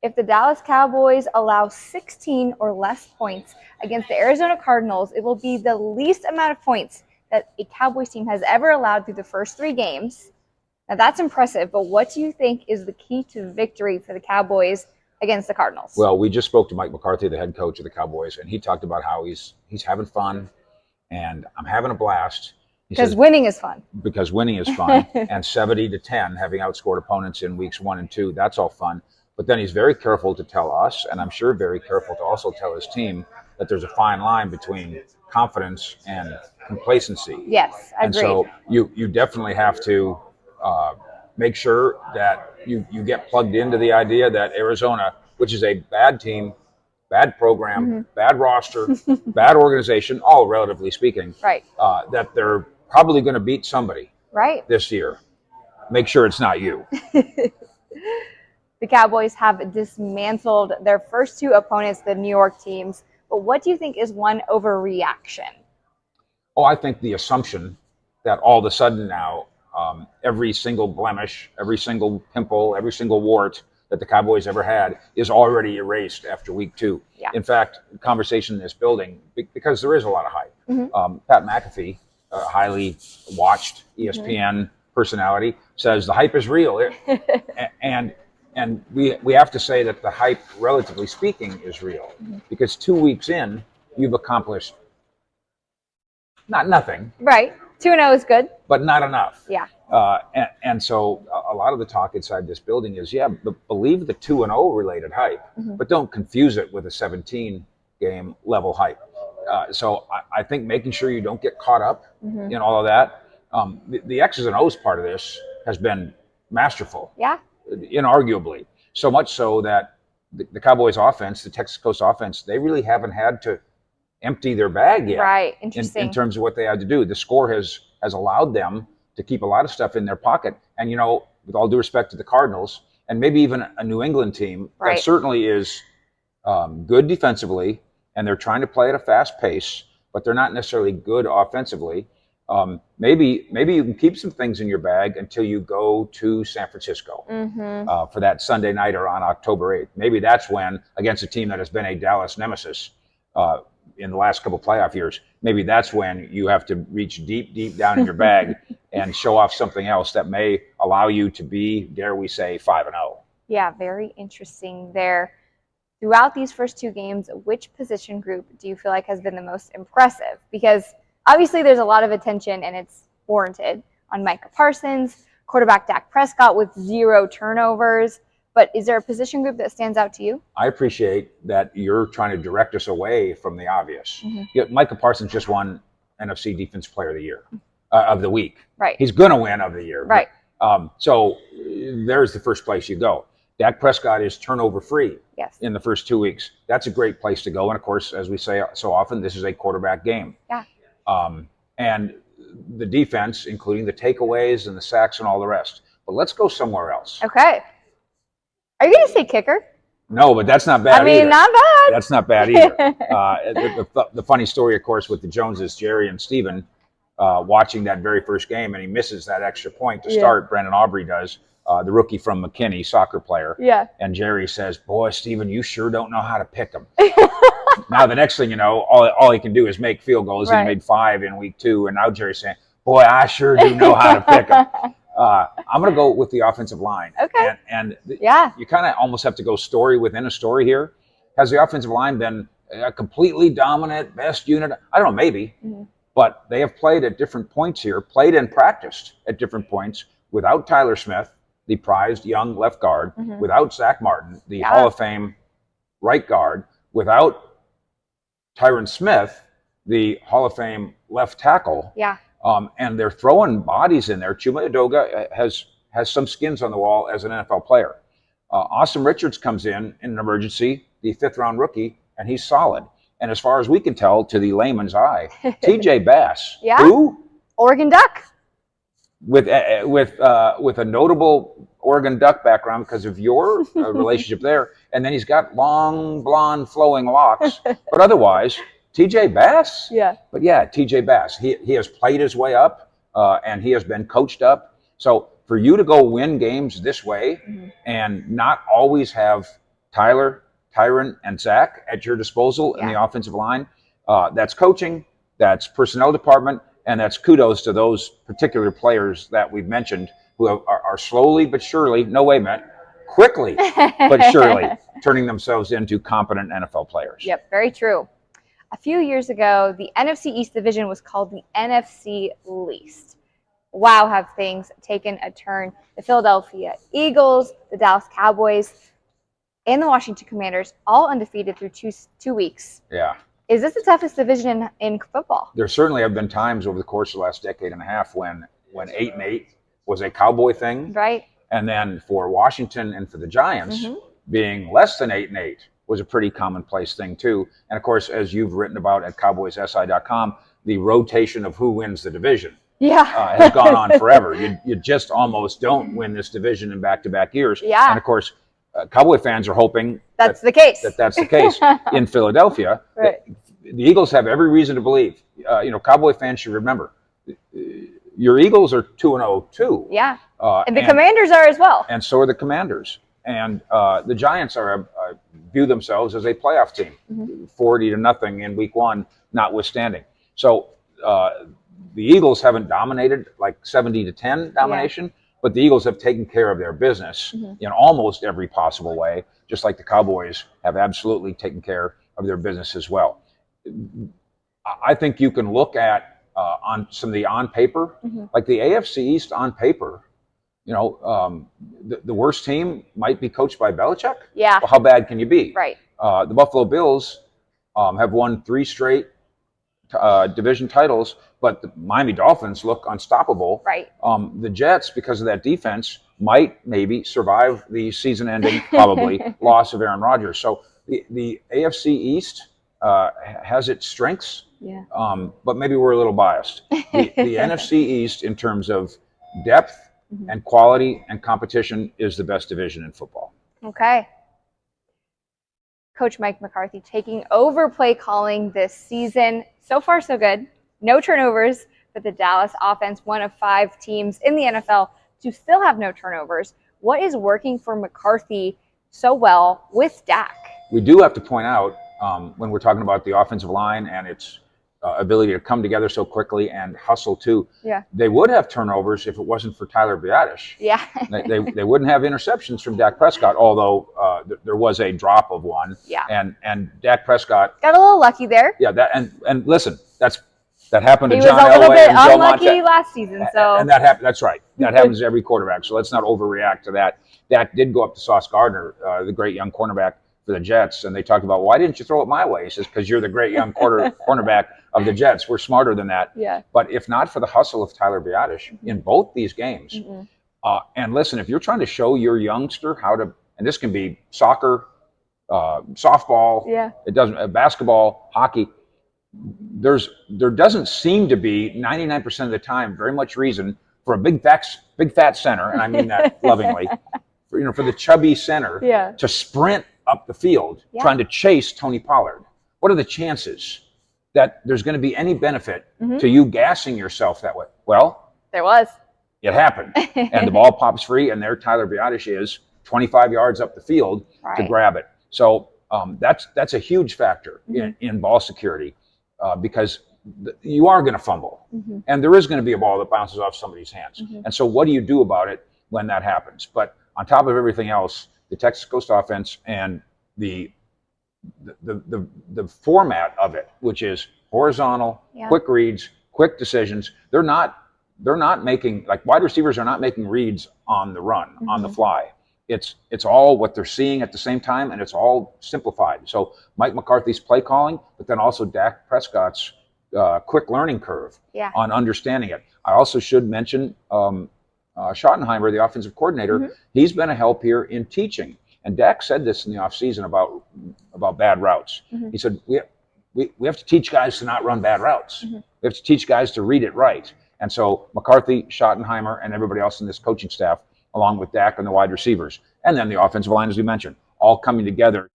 if the Dallas Cowboys allow 16 or less points against the Arizona Cardinals, it will be the least amount of points that a Cowboys team has ever allowed through the first 3 games. Now, that's impressive, but what do you think is the key to victory for the Cowboys against the Cardinals? Well, we just spoke to Mike McCarthy, the head coach of the Cowboys, and he talked about how he's having fun, and I'm having a blast. Because winning is fun. Because winning is fun, and 70-10, having outscored opponents in weeks 1 and 2, that's all fun. But then he's very careful to tell us, and I'm sure very careful to also tell his team, that there's a fine line between confidence and complacency. Yes, agreed. And so you definitely have to make sure that you get plugged into the idea that Arizona, which is a bad team, bad program, bad roster, bad organization, all relatively speaking, right? That they're probably going to beat somebody this year. Make sure it's not you. The Cowboys have dismantled their first 2 opponents, the New York teams. But what do you think is one overreaction? Oh, I think the assumption that all of a sudden now every single blemish, every single pimple, every single wart that the Cowboys ever had is already erased after week 2. Yeah. In fact, conversation in this building, because there is a lot of hype. Pat McAfee, a highly watched ESPN personality, says the hype is real. And we have to say that the hype, relatively speaking, is real. Because 2 weeks in, you've accomplished not nothing. Right. 2-0 is good. But not enough. Yeah. And so a lot of the talk inside this building is, believe the 2-0 related hype, but don't confuse it with a 17-game level hype. So I think making sure you don't get caught up in all of that. The X's and O's part of this has been masterful. Yeah. Inarguably. So much so that the Cowboys offense, the Texas Coast offense, they really haven't had to empty their bag yet. Right. Interesting. In terms of what they had to do. The score has allowed them to keep a lot of stuff in their pocket. And, with all due respect to the Cardinals, and maybe even a New England team that certainly is good defensively, and they're trying to play at a fast pace, but they're not necessarily good offensively. Maybe you can keep some things in your bag until you go to San Francisco for that Sunday nighter on October 8th. Maybe that's when, against a team that has been a Dallas nemesis in the last couple playoff years, maybe that's when you have to reach deep down in your bag and show off something else that may allow you to be, dare we say, 5-0. Yeah, very interesting there. Throughout these first 2 games, which position group do you feel like has been the most impressive? Because obviously there's a lot of attention, and it's warranted, on Micah Parsons, quarterback Dak Prescott with 0 turnovers. But is there a position group that stands out to you? I appreciate that you're trying to direct us away from the obvious. Micah Parsons just won NFC Defensive Player of the Year, of the week. Right. He's going to win of the year. Right. So there's the first place you go. Dak Prescott is turnover free in the first 2 weeks. That's a great place to go. And of course, as we say so often, this is a quarterback game. Yeah. And the defense, including the takeaways and the sacks and all the rest. But let's go somewhere else. Okay. Are you going to say kicker? No, but that's not bad either. Not bad. That's not bad either. The funny story, of course, with the Joneses, Jerry and Steven, watching that very first game, and he misses that extra point to start. Brandon Aubrey does, the rookie from McKinney, soccer player. Yeah. And Jerry says, boy, Steven, you sure don't know how to pick them. Now, the next thing you know, all he can do is make field goals. He made 5 in week 2, and now Jerry's saying, boy, I sure do know how to pick them. I'm going to go with the offensive line. Okay. And you kind of almost have to go story within a story here. Has the offensive line been a completely dominant, best unit? I don't know, maybe. But they have played at different points here, played and practiced at different points without Tyler Smith, the prized young left guard, without Zach Martin, the Hall of Fame right guard, without Tyron Smith, the Hall of Fame left tackle. Yeah. And they're throwing bodies in there. Chuma Edoga has some skins on the wall as an NFL player. Austin Richards comes in an emergency, the 5th-round rookie, and he's solid. And as far as we can tell, to the layman's eye, TJ Bass, who? Oregon Duck. With a notable Oregon Duck background because of your relationship there. And then he's got long, blonde, flowing locks. But otherwise, TJ Bass? Yeah. But yeah, TJ Bass. He has played his way up, and he has been coached up. So for you to go win games this way and not always have Tyler, Tyron, and Zach at your disposal in the offensive line. That's coaching, that's personnel department, and that's kudos to those particular players that we've mentioned who are slowly but surely, no way, Matt, quickly but surely turning themselves into competent NFL players. Yep, very true. A few years ago, the NFC East division was called the NFC Least. Wow, have things taken a turn. The Philadelphia Eagles, the Dallas Cowboys, and the Washington Commanders all undefeated through two weeks. Yeah. Is this the toughest division in football? There certainly have been times over the course of the last decade and a half when 8-8 was a Cowboy thing. Right. And then for Washington and for the Giants, being less than 8-8 was a pretty commonplace thing too. And of course, as you've written about at cowboyssi.com, the rotation of who wins the division has gone on forever. You just almost don't win this division in back-to-back years. Yeah. And of course, Cowboy fans are hoping that's the case. That's the case in Philadelphia. Right. The Eagles have every reason to believe. Cowboy fans should remember, your Eagles are 2-0 too. Yeah. And the Commanders are as well. And so are the Commanders. And the Giants view themselves as a playoff team, 40-0 in week 1, notwithstanding. So the Eagles haven't dominated like 70-10 domination, but the Eagles have taken care of their business in almost every possible way, just like the Cowboys have absolutely taken care of their business as well. I think you can look at on some of the on paper, like the AFC East on paper, the worst team might be coached by Belichick. Yeah. Well, how bad can you be? Right. The Buffalo Bills have won 3 straight division titles, but the Miami Dolphins look unstoppable. Right. The Jets, because of that defense, might maybe survive the season-ending, probably, loss of Aaron Rodgers. So the AFC East has its strengths, but maybe we're a little biased. The NFC East, in terms of depth and quality and competition, is the best division in football. Okay. Coach Mike McCarthy taking over play calling this season. So far, so good. No turnovers for the Dallas offense, one of 5 teams in the NFL to still have no turnovers. What is working for McCarthy so well with Dak? We do have to point out, when we're talking about the offensive line and its ability to come together so quickly and hustle too, they would have turnovers if it wasn't for Tyler BULLSH. Yeah. they wouldn't have interceptions from Dak Prescott, although there was a drop of one. Yeah. And Dak Prescott got a little lucky there. Yeah. And listen, that happened to he John Elway. He was a little bit and unlucky last season. So. And that happened. That's right. That happens to every quarterback. So let's not overreact to that. Dak did go up to Sauce Gardner, the great young cornerback for the Jets, and they talked about, why didn't you throw it my way? He says, because you're the great young cornerback of the Jets. We're smarter than that. Yeah. But if not for the hustle of Tyler BULLSH in both these games, and listen, if you're trying to show your youngster how to, and this can be soccer, softball, it doesn't, basketball, hockey, there doesn't seem to be 99% of the time very much reason for a big fat center, and I mean that lovingly, for the chubby center to sprint up the field trying to chase Tony Pollard. What are the chances that there's going to be any benefit to you gassing yourself that way? Well, there was. It happened. And the ball pops free, and there Tyler BULLSH is 25 yards up the field to grab it. So that's a huge factor in ball security, because you are going to fumble. And there is going to be a ball that bounces off somebody's hands. And so what do you do about it when that happens? But on top of everything else, the Texas Coast offense and the format of it, which is horizontal, quick reads, quick decisions, they're not making, like, wide receivers are not making reads on the run, on the fly. It's all what they're seeing at the same time, and it's all simplified. So Mike McCarthy's play calling, but then also Dak Prescott's quick learning curve on understanding it. I also should mention Schottenheimer, the offensive coordinator. He's been a help here in teaching. And Dak said this in the offseason about bad routes. He said, we have to teach guys to not run bad routes. We have to teach guys to read it right. And so McCarthy, Schottenheimer, and everybody else in this coaching staff, along with Dak and the wide receivers, and then the offensive line, as we mentioned, all coming together.